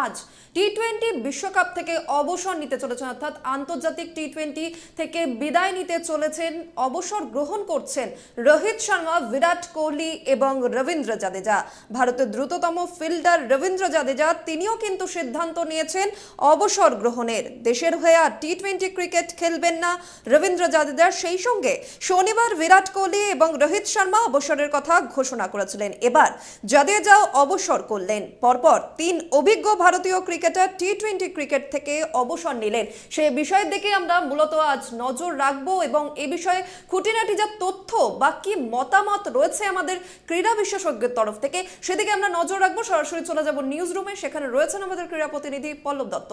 আজ টি-20 বিশ্বকাপ থেকে অবসর নিতে চলেছেন, অর্থাৎ আন্তর্জাতিক টি-20 থেকে বিদায় নিতে চলেছেন, অবসর গ্রহণ করছেন রোহিত শর্মা, বিরাট কোহলি এবং রবীন্দ্র জাদেজা। ভারতের দ্রুততম ফিল্ডার রবীন্দ্র জাদেজা তিনিও কিন্তু সিদ্ধান্ত নিয়েছেন অবসর গ্রহণের। দেশের হয়ে আর টি-20 ক্রিকেট খেলবেন না রবীন্দ্র জাদেজা। সেই সঙ্গে শনিবার বিরাট কোহলি এবং রোহিত শর্মা অবসরের কথা ঘোষণা করেছিলেন। এবার জাদেজাও অবসর করলেন। পরপর তিন অভিজ্ঞ ভারতীয় ক্রিকেটার টি-20 ক্রিকেট থেকে অবসর নিলেন। সেই বিষয়ের দিকে আমরা মূলত আজ নজর রাখবো এবং এ বিষয়ে খুঁটিনাটি যা তথ্য বা কি মতামত রয়েছে আমাদের ক্রীড়া বিশেষজ্ঞের তরফ থেকে, সেদিকে আমরা নজর রাখবো। সরাসরি চলে যাব নিউজ রুমে, সেখানে রয়েছেন আমাদের ক্রীড়া প্রতিনিধি পল্লব দত্ত।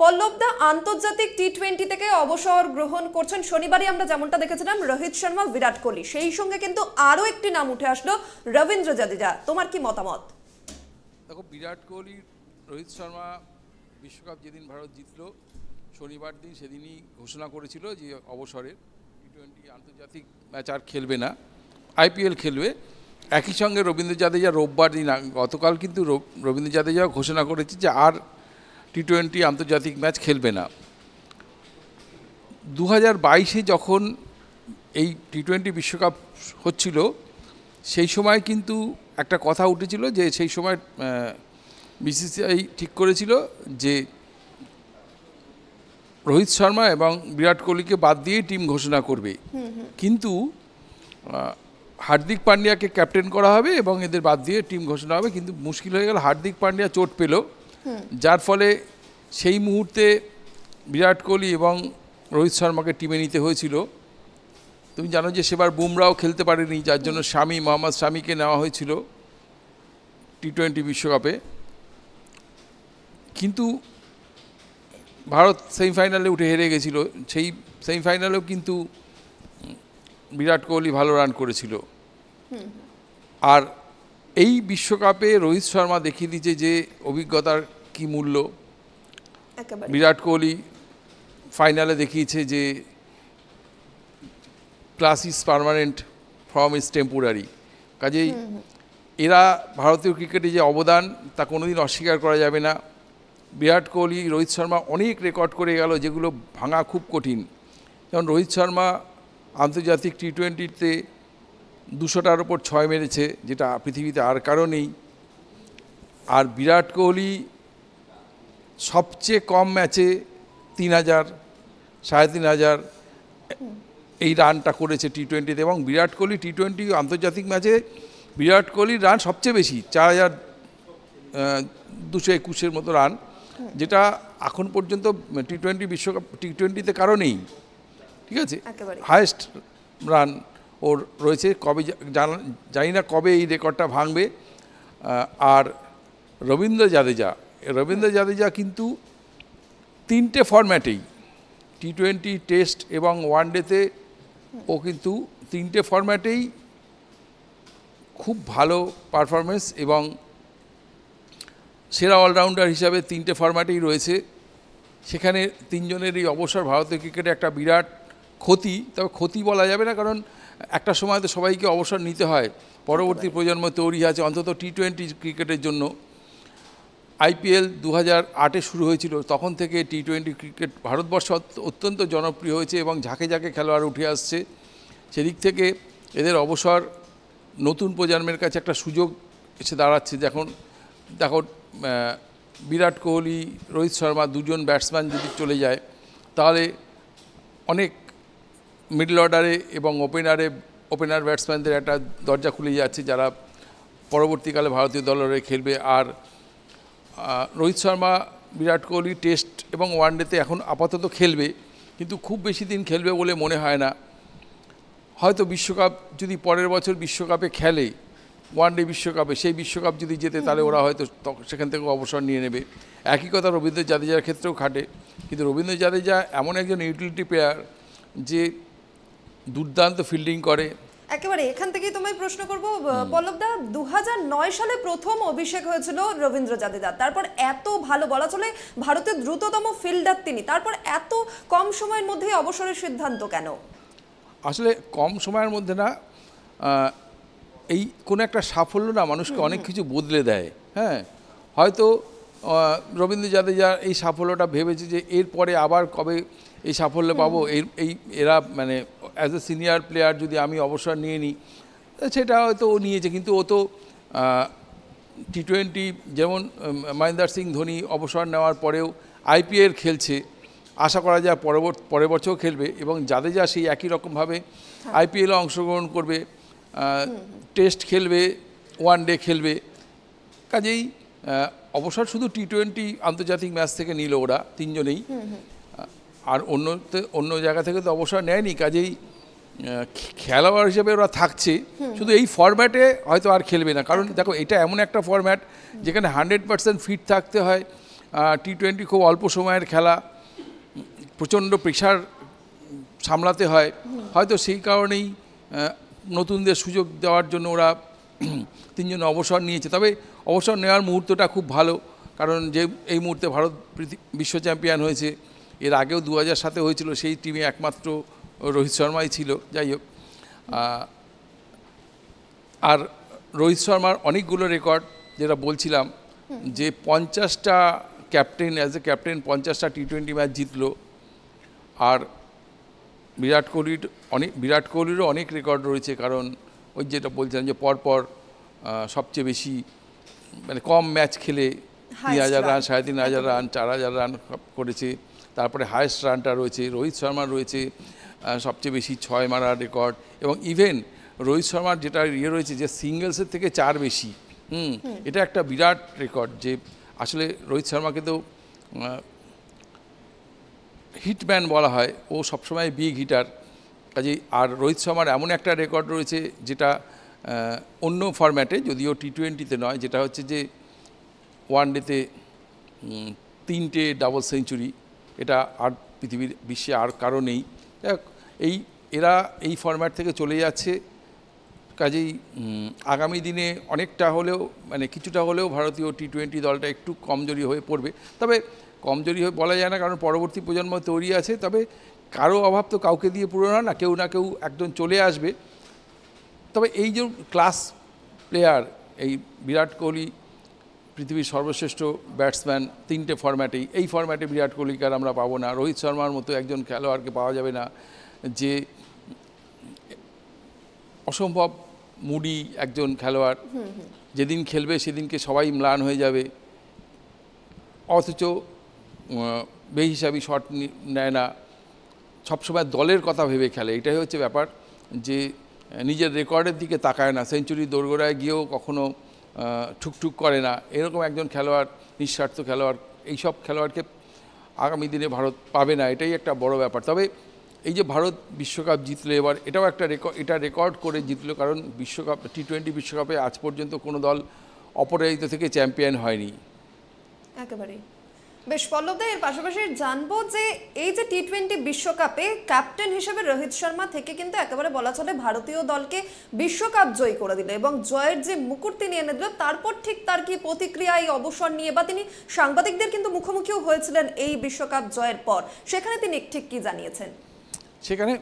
পল্লবদা, আন্তর্জাতিক টি-20 থেকে অবসর গ্রহণ করছেন শনিবারই আমরা যেমনটা দেখেছিলাম রোহিত শর্মা, বিরাট কোহলি, সেই সঙ্গে কিন্তু আরো একটি নাম উঠে আসলো রবীন্দ্র জাদেজা। তোমার কি মতামত? দেখো, বিরাট কোহলি, রোহিত শর্মা বিশ্বকাপ যেদিন ভারত জিতলো শনিবার দিন, সেদিনই ঘোষণা করেছিল যে অবসরের টি-20 আন্তর্জাতিক ম্যাচ আর খেলবে না, আইপিএল খেলবে। একই সঙ্গে রবীন্দ্র জাদেজা রোববার দিন, গতকাল কিন্তু রবীন্দ্র জাদেজাও ঘোষণা করেছে যে আর টি-20 আন্তর্জাতিক ম্যাচ খেলবে না। 2022-এ যখন এই টি-20 বিশ্বকাপ হচ্ছিল সেই সময় কিন্তু একটা কথা উঠেছিল যে সেই সময় বিসিসিআই ঠিক করেছিল যে রোহিত শর্মা এবং বিরাট কোহলিকে বাদ দিয়েই টিম ঘোষণা করবে, কিন্তু হার্দিক পান্ডিয়াকে ক্যাপ্টেন করা হবে এবং এদের বাদ দিয়ে টিম ঘোষণা হবে। কিন্তু মুশকিল হয়ে গেল, হার্দিক পান্ডিয়া চোট পেল, যার ফলে সেই মুহূর্তে বিরাট কোহলি এবং রোহিত শর্মাকে টিমে নিতে হয়েছিল। তুমি জানো যে সেবার বুমরাও খেলতে পারেনি, যার জন্য মোহাম্মদ শামিকে নেওয়া হয়েছিল টি-20 বিশ্বকাপে। কিন্তু ভারত সেমিফাইনালে উঠে হেরে গেছিল। সেই সেমিফাইনালেও কিন্তু বিরাট কোহলি ভালো রান করেছিল। আর এই বিশ্বকাপে রোহিত শর্মা দেখিয়ে দিয়েছে যে অভিজ্ঞতার কি মূল্য। বিরাট কোহলি ফাইনালে দেখিয়েছে যে class is permanent, form is temporary. কাজেই এরা ভারতীয় ক্রিকেটে যে অবদান তা কোনোদিন অস্বীকার করা যাবে না। বিরাট কোহলি, রোহিত শর্মা অনেক রেকর্ড করে গেল যেগুলো ভাঙা খুব কঠিন। যেমন রোহিত শর্মা আন্তর্জাতিক টি-20-তে 200টার ওপর 6 মেরেছে, যেটা পৃথিবীতে আর কারো নেই। আর বিরাট কোহলি সবচেয়ে কম ম্যাচে 3000, 3500 এই রানটা করেছে টি-20-তে। এবং বিরাট কোহলি টি-20 আন্তর্জাতিক ম্যাচে বিরাট কোহলির রান সবচেয়ে বেশি, 4221-এর মতো রান, যেটা এখন পর্যন্ত টি-20 বিশ্বকাপ টি-20-তে কারো নেই। ঠিক আছে, হায়েস্ট রান ওর রয়েছে। কবে জানি না কবে এই রেকর্ডটা ভাঙবে। আর রবীন্দ্র জাদেজা কিন্তু 3টে ফরম্যাটেই, টি-20, টেস্ট এবং ওয়ানডেতে ও কিন্তু 3টে ফরম্যাটেই খুব ভালো পারফরমেন্স এবং সেরা অলরাউন্ডার হিসাবে 3টে ফরম্যাটেই রয়েছে। সেখানে তিনজনের এই অবসর ভারতীয় ক্রিকেটে একটা বিরাট ক্ষতি। তবে ক্ষতি বলা যাবে না, কারণ একটা সময় তো সবাইকে অবসর নিতে হয়। পরবর্তী প্রজন্ম তৈরি আছে অন্তত টি-20 ক্রিকেটের জন্য। আইপিএল 2008-এ শুরু হয়েছিল, তখন থেকে টি-20 ক্রিকেট ভারতবর্ষ অত্যন্ত জনপ্রিয় হয়েছে এবং ঝাঁকে ঝাঁকে খেলোয়াড় উঠে আসছে। সেদিক থেকে এদের অবসর নতুন প্রজন্মের কাছে একটা সুযোগ এসে দাঁড়াচ্ছে। দেখো বিরাট কোহলি, রোহিত শর্মা দুজন ব্যাটসম্যান যদি চলে যায়, তাহলে অনেক মিডল অর্ডারে এবং ওপেনার ব্যাটসম্যানদের একটা দরজা খুলে যাচ্ছে, যারা পরবর্তীকালে ভারতীয় দলের খেলবে। আর রোহিত শর্মা, বিরাট কোহলি টেস্ট এবং ওয়ানডেতে এখন আপাতত খেলবে, কিন্তু খুব বেশি দিন খেলবে বলে মনে হয় না। হয়তো বিশ্বকাপ যদি পরের বছর বিশ্বকাপে খেলে, ওয়ানডে বিশ্বকাপে, সেই বিশ্বকাপ যদি জেতে, তাহলে ওরা হয়তো সেখান থেকে অবসর নিয়ে নেবে। একই কথা রবীন্দ্র জাদেজার ক্ষেত্রেও খাটে। কিন্তু রবীন্দ্র জাদেজা এমন একজন ইউটিলিটি প্লেয়ার যে দুর্দান্ত ফিল্ডিং করে। একেবারে এখান থেকেই তোমায় প্রশ্ন করব পল্লবদা, 2009 সালে প্রথম অভিষেক হয়েছিল রবীন্দ্র জাদেজা। তারপর এত ভালো, বলা চলে ভারতের দ্রুততম ফিল্ডার তিনি, তারপর এত কম সময়ের মধ্যে অবসরের সিদ্ধান্ত কেন? আসলে কম সময়ের মধ্যে না, এই কোনো একটা সাফল্য না মানুষকে অনেক কিছু বদলে দেয়। হ্যাঁ, হয়তো রবীন্দ্র জাদেজা এই সাফল্যটা ভেবেছে যে এরপরে আবার কবে এই সাফল্য পাবো, এরা মানে অ্যাজ এ সিনিয়র প্লেয়ার যদি আমি অবসর নিয়ে নিই, সেটা হয়তো ও নিয়েছে। কিন্তু ও তো টি20 যেমন মহেন্দ্র সিং ধোনি অবসর নেওয়ার পরেও আইপিএল খেলছে, আশা করা যায় পরের বছরও খেলবে, এবং জাদেজা সেই একই রকমভাবে আইপিএলে অংশগ্রহণ করবে, টেস্ট খেলবে, ওয়ান ডে খেলবে। কাজেই অবসর শুধু টি20 আন্তর্জাতিক ম্যাচ থেকে নিল ওরা তিনজনেই, আর অন্য জায়গা থেকে তো অবসর নেয়নি। কাজেই খেলোয়াড় হিসেবে ওরা থাকছে, শুধু এই ফরম্যাটে হয়তো আর খেলবে না। কারণ দেখো, এটা এমন একটা ফরম্যাট যেখানে 100% ফিট থাকতে হয়। টি20 খুব অল্প সময়ের খেলা, প্রচণ্ড প্রেশার সামলাতে হয়, হয়তো সেই কারণেই নতুনদের সুযোগ দেওয়ার জন্য ওরা তিনজন অবসর নিয়েছে। তবে অবসর নেওয়ার মুহূর্তটা খুব ভালো, কারণ যে এই মুহূর্তে ভারত বিশ্ব চ্যাম্পিয়ন হয়েছে। এর আগেও 2007 হয়েছিল, সেই টিমে একমাত্র রোহিত শর্মাই ছিল। যাই হোক, আর রোহিত শর্মার অনেকগুলো রেকর্ড, যেটা বলছিলাম যে 50টা ক্যাপ্টেন, অ্যাজ এ ক্যাপ্টেন 50টা টি20 ম্যাচ জিতলো। আর বিরাট কোহলিরও অনেক রেকর্ড রয়েছে, কারণ ওই যেটা বলছিলাম যে পরপর সবচেয়ে বেশি মানে কম ম্যাচ খেলে 3000 রান, 3500 রান, 4000 রান করেছে। তারপরে হায়েস্ট রানটা রয়েছে রোহিত শর্মার, রয়েছে সবচেয়ে বেশি 6 মারার রেকর্ড। এবং ইভেন রোহিত শর্মার যেটা রয়েছে যে সিঙ্গেলসের থেকে 4 বেশি, এটা একটা বিরাট রেকর্ড। যে আসলে রোহিত শর্মাকে তো হিটম্যান বলা হয়, ও সবসময় বিগ হিটার। কাজেই আর রোহিত শর্মার এমন একটা রেকর্ড রয়েছে যেটা অন্য ফরম্যাটে, যদিও টি20তে নয়, যেটা হচ্ছে যে ওয়ান ডেতে 3টে ডাবল সেঞ্চুরি। এটা আর বিশ্বে আর কারো নেই। এরা এই ফরম্যাট থেকে চলে যাচ্ছে। কাজেই আগামী দিনে অনেকটা হলেও মানে কিছুটা হলেও ভারতীয় টি20 দলটা একটু কমজোরি হয়ে পড়বে। তবে কমজোরি হয়ে বলা যায় না, কারণ পরবর্তী প্রজন্ম তৈরি আছে। তবে কারো অভাব তো কাউকে দিয়ে পূরণ হয় না, কেউ না কেউ একজন চলে আসবে। তবে এই যে ক্লাস প্লেয়ার, এই বিরাট কোহলি পৃথিবীর সর্বশ্রেষ্ঠ ব্যাটসম্যান 3টে ফরম্যাটেই, এই ফরম্যাটে বিরাট কোহলিকে আর আমরা পাবো না। রোহিত শর্মার মতো একজন খেলোয়াড়কে পাওয়া যাবে না, যে অসম্ভব মুডি একজন খেলোয়াড়। যেদিন খেলবে সেদিনকে সবাই ম্লান হয়ে যাবে, অথচ বেহিসাবি শট নেয় না, সবসময় দলের কথা ভেবে খেলে। এটাই হচ্ছে ব্যাপার, যে নিজের রেকর্ডের দিকে তাকায় না, সেঞ্চুরি দোরগোড়ায় গিয়েও কখনো ঠুকঠুক করে না। এরকম একজন খেলোয়াড়, নিঃস্বার্থ খেলোয়াড়, এইসব খেলোয়াড়কে আগামী দিনে ভারত পাবে না, এটাই একটা বড় ব্যাপার। তবে এই যে ভারত বিশ্বকাপ জিতলো এবার, এটাও একটা রেকর্ড করে জিতলো, কারণ বিশ্বকাপ টি20 বিশ্বকাপে আজ পর্যন্ত কোনো দল অপরাজিত থেকে চ্যাম্পিয়ন হয়নি। একেবারেই। বেশ পল্লবদা, এর পাশাপাশি জানবো যে এই যে টি20 বিশ্বকাপে ক্যাপ্টেন হিসেবে রোহিত শর্মা থেকে কিন্তু একেবারে বলা চলে ভারতীয় দলকে বিশ্বকাপ জয়ী করে দিল, এবং জয়ের যে মুকুট তিনি এনে দিল, তারপর ঠিক তার কি প্রতিক্রিয়া এই অবসর নিয়ে, বা তিনি সাংবাদিকদের কিন্তু মুখোমুখিও হয়েছিলেন এই বিশ্বকাপ জয়ের পর, সেখানে তিনি ঠিক কি জানিয়েছেন? সেখানে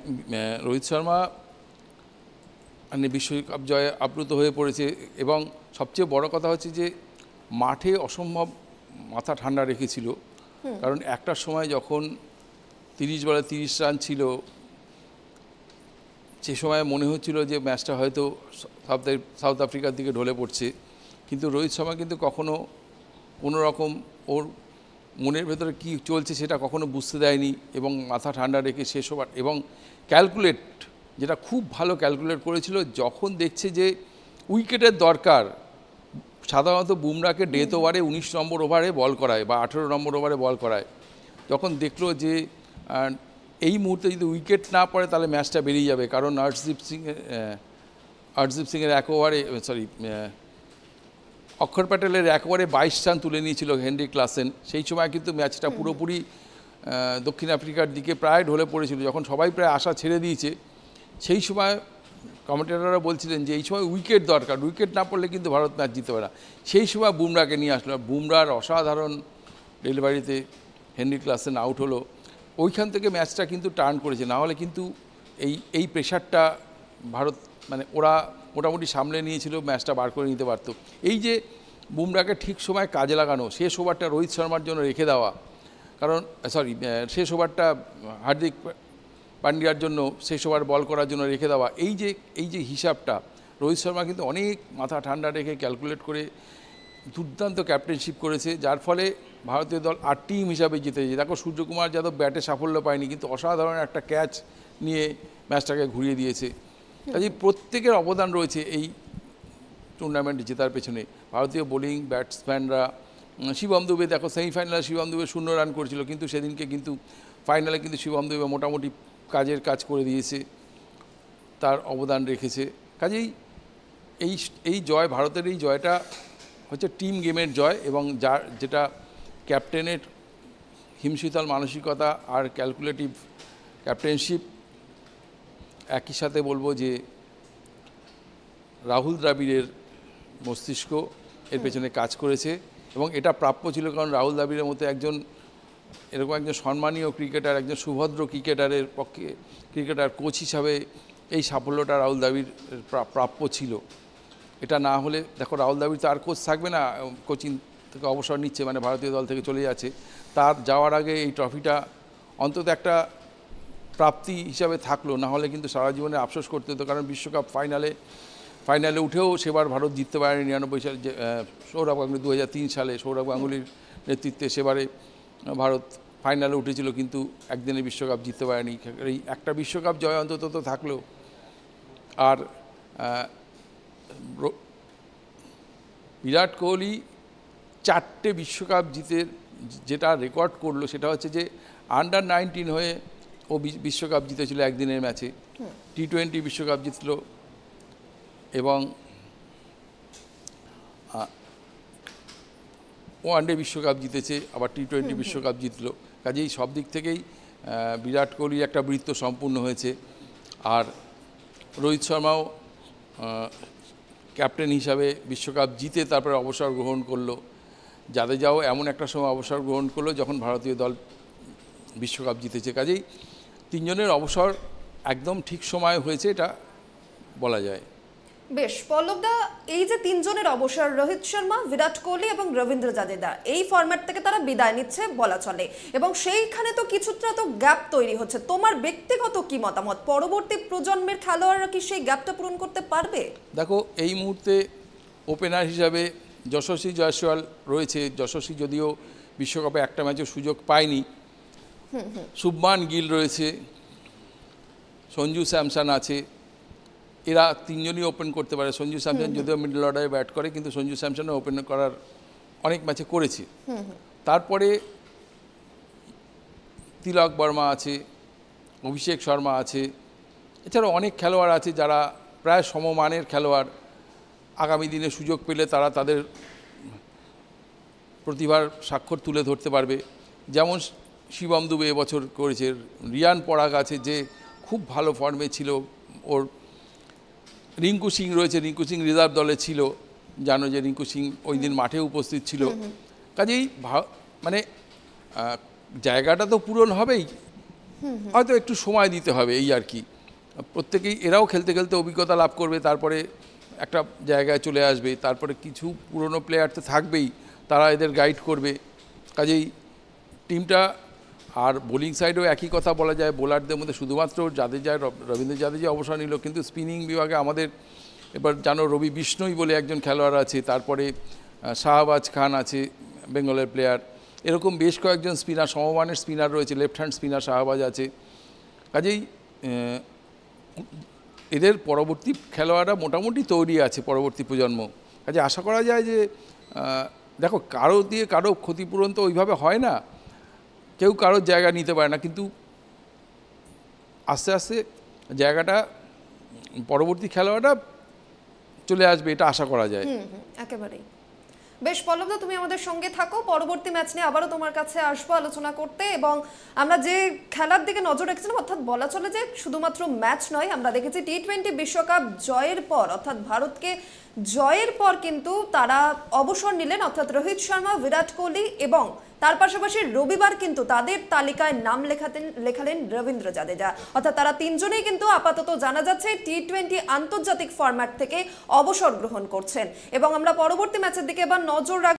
রোহিত শর্মা মানে বিশ্বকাপ জয়ে আপ্লুত হয়ে পড়েছে, এবং সবচেয়ে বড় কথা হচ্ছে যে মাঠে অসম্ভব মাথা ঠান্ডা রেখেছিল। কারণ একটা সময় যখন 30 বলে 30 রান ছিল, সে সময় মনে হচ্ছিল যে ম্যাচটা হয়তো সাউথ আফ্রিকার দিকে ঢলে পড়ছে। কিন্তু রোহিত শর্মা কিন্তু কখনো কোনো রকম ওর মনের ভেতরে কী চলছে সেটা কখনো বুঝতে দেয়নি, এবং মাথা ঠান্ডা রেখে শেষ ওভার এবং ক্যালকুলেট, যেটা খুব ভালো ক্যালকুলেট করেছিল। যখন দেখছে যে উইকেটের দরকার, সাধারণত বুমরাকে ডেথ ওভারে 19 নম্বর ওভারে বল করায় বা 18 নম্বর ওভারে বল করায়, যখন দেখলো যে এই মুহূর্তে যদি উইকেট না পড়ে তাহলে ম্যাচটা বেরিয়ে যাবে, কারণ হরদীপ সিংয়ের এক ওভারে অক্ষর প্যাটেলের এক ওভারে 22 রান তুলে নিয়েছিল হেনরি ক্লাসেন। সেই সময় কিন্তু ম্যাচটা পুরোপুরি দক্ষিণ আফ্রিকার দিকে প্রায় ঢলে পড়েছিল, যখন সবাই প্রায় আশা ছেড়ে দিয়েছে। সেই সময় কমেন্টেটররা বলছিলেন যে এই সময় উইকেট দরকার, উইকেট না পড়লে কিন্তু ভারত ম্যাচ জিততে পারে না। সেই সময় বুমরাকে নিয়ে আসলো, বুমরার অসাধারণ ডেলিভারিতে হেনরি ক্লাসেন আউট হলো। ওইখান থেকে ম্যাচটা কিন্তু টার্ন করেছে, না হলে কিন্তু এই প্রেশারটা ভারত মানে ওরা মোটামুটি সামলে নিয়েছিল, ম্যাচটা বার করে নিতে পারতো। এই যে বুমরাকে ঠিক সময় কাজে লাগানো, শেষ ওভারটা রোহিত শর্মার জন্য রেখে দেওয়া, কারণ শেষ ওভারটা হার্দিক পান্ডিয়ার জন্য শেষ ওভার বল করার জন্য রেখে দেওয়া, এই যে হিসাবটা রোহিত শর্মা কিন্তু অনেক মাথা ঠান্ডা রেখে ক্যালকুলেট করে দুর্দান্ত ক্যাপ্টেনশিপ করেছে, যার ফলে ভারতীয় দল 8 টিম হিসাবে জিতেছে। দেখো সূর্যকুমার যাদব ব্যাটে সাফল্য পায়নি, কিন্তু অসাধারণ একটা ক্যাচ নিয়ে ম্যাচটাকে ঘুরিয়ে দিয়েছে। কাজেই প্রত্যেকের অবদান রয়েছে এই টুর্নামেন্ট জেতার পেছনে। ভারতীয় বোলিং ব্যাটসম্যানরা, শিবম দুবে দেখো সেমিফাইনালে শিবম দুবে 0 রান করেছিল, কিন্তু সেদিনকে কিন্তু ফাইনালে কিন্তু শিবম দুবে মোটামুটি কাজ করে দিয়েছে, তার অবদান রেখেছে। কাজেই এই জয়, ভারতের এই জয়টা হচ্ছে টিম গেমের জয়, এবং যেটা ক্যাপ্টেনের হিমশীতল মানসিকতা আর ক্যালকুলেটিভ ক্যাপ্টেনশিপ, একই সাথে বলবো যে রাহুল দ্রাবিড়ের মস্তিষ্ক এর পেছনে কাজ করেছে, এবং এটা প্রাপ্য ছিল, কারণ রাহুল দ্রাবিড়ের মতো এরকম একজন সম্মানীয় ক্রিকেটার, একজন সুভদ্র ক্রিকেটারের পক্ষে ক্রিকেটার কোচ হিসাবে এই সাফল্যটা রাহুল দ্রাবিড় প্রাপ্য ছিল। এটা না হলে দেখো রাহুল দ্রাবিড় তো আর কোচ থাকবে না, কোচিং থেকে অবসর নিচ্ছে, মানে ভারতীয় দল থেকে চলে যাচ্ছে। তার যাওয়ার আগে এই ট্রফিটা অন্তত একটা প্রাপ্তি হিসাবে থাকলো, না হলে কিন্তু সারা জীবনে আফসোস করতে হতো, কারণ বিশ্বকাপ ফাইনালে উঠেও সেবার ভারত জিততে পারেনি। 99 সালে সৌরভ গাঙ্গুলি, 2003 সালে সৌরভ গাঙ্গুলির নেতৃত্বে সেবারে ভারত ফাইনালে উঠেছিল, কিন্তু একদিনে বিশ্বকাপ জিততে পারেনি। এই একটা বিশ্বকাপ জয় অন্তত তো থাকলো। আর বিরাট কোহলি 4টে বিশ্বকাপ যেটা রেকর্ড করলো, সেটা হচ্ছে যে আন্ডার-19 হয়ে ও বিশ্বকাপ জিতেছিল একদিনের ম্যাচে, T20 বিশ্বকাপ জিতলো, এবং ওয়ানডে বিশ্বকাপ জিতেছে, আবার T20 বিশ্বকাপ জিতলো। কাজেই সব দিক থেকেই বিরাট কোহলির একটা বৃত্ত সম্পূর্ণ হয়েছে। আর রোহিত শর্মাও ক্যাপ্টেন হিসাবে বিশ্বকাপ জিতে তারপরে অবসর গ্রহণ করলো। জাদেজাও এমন একটা সময় অবসর গ্রহণ করলো যখন ভারতীয় দল বিশ্বকাপ জিতেছে। কাজেই তিনজনের অবসর একদম ঠিক সময় হয়েছে, এটা বলা যায়। বেশ পল্লবদা, এই যে তিনজনের অবসর, রোহিত শর্মা, বিরাট কোহলি এবং রবীন্দ্র জাদেজা, এই ফরম্যাট থেকে তারা বিদায় নিচ্ছে বলা চলে, এবং সেইখানে তো কিছুটা তো গ্যাপ তৈরি হচ্ছে। তোমার ব্যক্তিগত কি মতামত, পরবর্তী প্রজন্মের খেলোয়াড়রা কি সেই গ্যাপটা পূরণ করতে পারবে? দেখো এই মুহূর্তে ওপেনার হিসাবে যশস্বী জয়সওয়াল রয়েছে। যশস্বী যদিও বিশ্বকাপে একটা ম্যাচের সুযোগ পায়নি। শুভমান গিল রয়েছে, সঞ্জু স্যামসন আছে, এরা তিনজনই ওপেন করতে পারে। সঞ্জু স্যামসন যদিও মিডল অর্ডারে ব্যাট করে, কিন্তু সঞ্জু স্যামসনও ওপেন করার অনেক ম্যাচে করেছে। তারপরে তিলক বর্মা আছে, অভিষেক শর্মা আছে, এছাড়াও অনেক খেলোয়াড় আছে যারা প্রায় সমমানের খেলোয়াড়। আগামী দিনে সুযোগ পেলে তারা তাদের প্রতিভার স্বাক্ষর তুলে ধরতে পারবে। যেমন শিবম দুবে এবছর করেছে, রিয়ান পরাগ আছে যে খুব ভালো ফর্মে ছিল, ওর রিঙ্কু সিং রয়েছে, রিঙ্কু সিং রিজার্ভ দলে ছিল, জানো যে রিঙ্কু সিং ওই দিন মাঠে উপস্থিত ছিল। কাজেই মানে জায়গাটা তো পূরণ হবেই, হয়তো একটু সময় দিতে হবে এই আর কি। প্রত্যেকেই এরাও খেলতে খেলতে অভিজ্ঞতা লাভ করবে, তারপরে একটা জায়গায় চলে আসবে। তারপরে কিছু পুরনো প্লেয়ার তো থাকবেই, তারা এদের গাইড করবে। কাজেই টিমটা, আর বোলিং সাইডেও একই কথা বলা যায়। বোলারদের মধ্যে শুধুমাত্র রবীন্দ্র জাদেজা অবসর নিল, কিন্তু স্পিনিং বিভাগে আমাদের এবার জানো রবি বিষ্ণই বলে একজন খেলোয়াড় আছে, তারপরে শাহবাজ খান আছে বেঙ্গলের প্লেয়ার, এরকম বেশ কয়েকজন স্পিনার, সমমানের স্পিনার রয়েছে। লেফট হ্যান্ড স্পিনার শাহবাজ আছে। কাজেই এদের পরবর্তী খেলোয়াড়রা মোটামুটি তৈরি আছে, পরবর্তী প্রজন্ম। কাজে আশা করা যায় যে দেখো কারো দিয়ে কারো ক্ষতিপূরণ তো ওইভাবে হয় না, কেউ কারোর জায়গা নিতে পারে না, কিন্তু আস্তে আস্তে জায়গাটা পরবর্তী খেলোয়াড়রা চলে আসবে, এটা আশা করা যায়। একেবারেই। বেশ পল্লবদা, তুমি আমাদের সঙ্গে থাকো, পরবর্তী ম্যাচ নিয়ে আবারও তোমার কাছে আসবো আলোচনা করতে। এবং আমরা যে খেলার দিকে নজর রেখেছিলাম, অর্থাৎ বলা চলে যে শুধুমাত্র ম্যাচ নয়, আমরা দেখেছি T20 বিশ্বকাপ জয়ের পর, অর্থাৎ ভারতকে জয়ের পর কিন্তু তারা অবসর নিলেন, অর্থাৎ রোহিত শর্মা, বিরাট কোহলি এবং তার পাশাপাশি রবিবার কিন্তু তাদের তালিকায় নাম লেখালেন রবীন্দ্র জাদেজা। অর্থাৎ তারা তিনজনেই কিন্তু আপাতত জানা যাচ্ছে টি20 আন্তর্জাতিক ফরম্যাট থেকে অবসর গ্রহণ করছেন। এবং আমরা পরবর্তী ম্যাচের দিকে এবার নজর রাখবো।